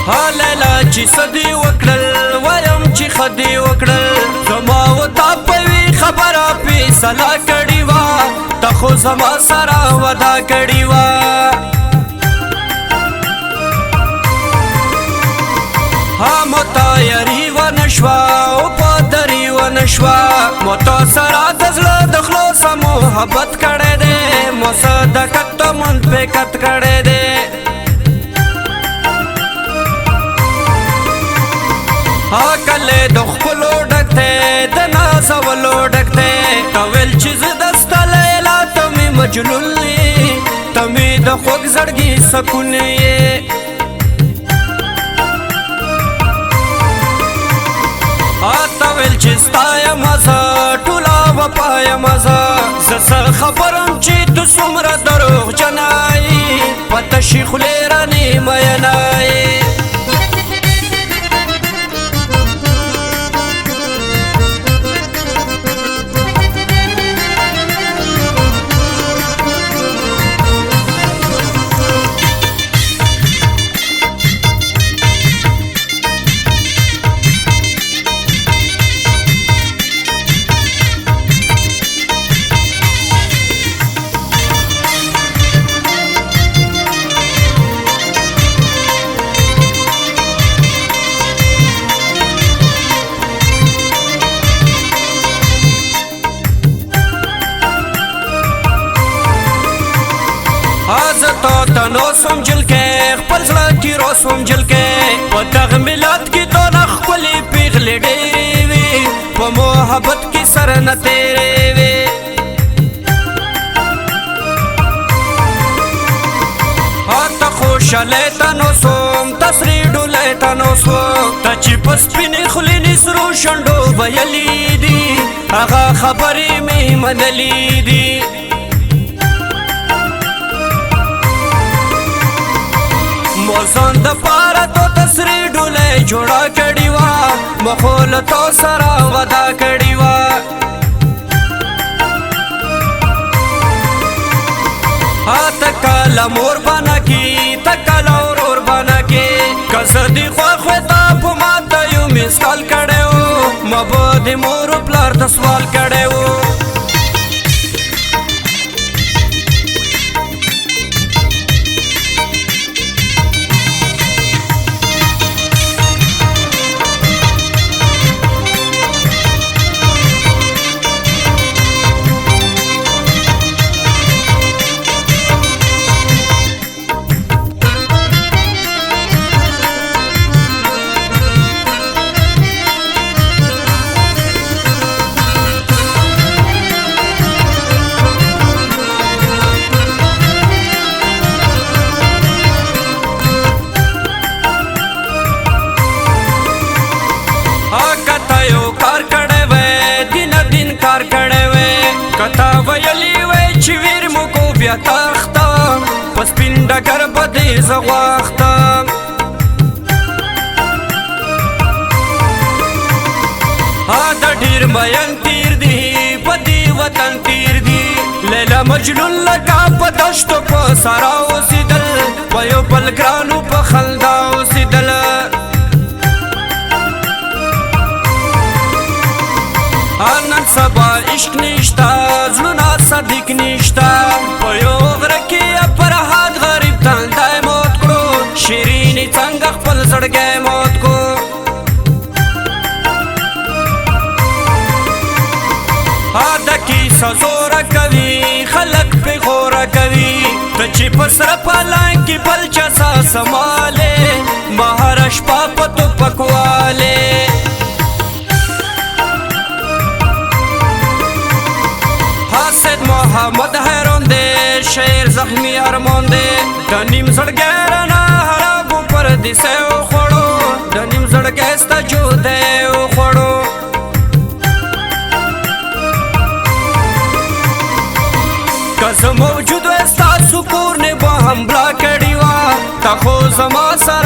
حالیلا چې صدی وکړل وایم چې خدی وکړل زما و تا پوي خبره فیصله کړې وه ته خو زما سره وعده کړې وه متایري ونشوه او پادري ونشوه مو تا سره د زړه د خلاصه محبت کړی دی مو صداقت ته منفقت کړی دی کله د خپلو ډک دی د نازولو ډک دی ته ویل چې زه د ستا لیلا ته مې مجنون یې ته مې د خوږ زړګي سکون یې ته ویل چې ستا یمه زه ټوله وفا یمه زه څه خبرم چې ته څومره دروغجنه یې په تشې خولې رانې مینه یې تنو سوم جلکې خپل زړه کې رو سوم جلکې په دغه ملت کې دونه ښکلې پیغلې ډېرې وې په محبت کې سره نه تېرې وې ته خوشحالی تنو سوم تسرې ډولۍ تنو سوم ته چې په سپینې خولې نسرو شونډو ویلې دي هغه خبرې مې منلې دي موزان د پاره تو تسری ډولۍ جوړه کړې وه مخو له تو سره وعده کړې وه ته کله مور بانه کې ته کله ورور بانه کې که زه دې خوښ وې تا په ماته یو مثال کړی و ما به د مور و پلار ته سوال کړی و کتا ویلی وی چې ویر مو کو بیا تخته په سپین ډګر به دې زه غواخته د ډېر مین تیر دي په دې وطن تیر دي لیلا مجنون لکه په دشتو په سارا اوسېدل په یو بل ګرانو په خندا اوسېدل نن سبا عشق نشته زړونه صدیق نشته په یو غره کې فرهاد غریب تندی موت کړو شیرینې څنګه خپل زړګی موت کړو د کیسه زوره کوي خلک پې غوره کوي ته چې په سره پالان کې بل چا سا سمالې ما هره شپه په توپک والې محمد حیران دے شعر زخمی ارمان دے د نیم زړګی رانه خرابو پردیسی وخوړو د نیم زړګی ستا جودی وخوړو که زه موجود وی ستاسو کور نه به حمله کړې وه تا خو زما سره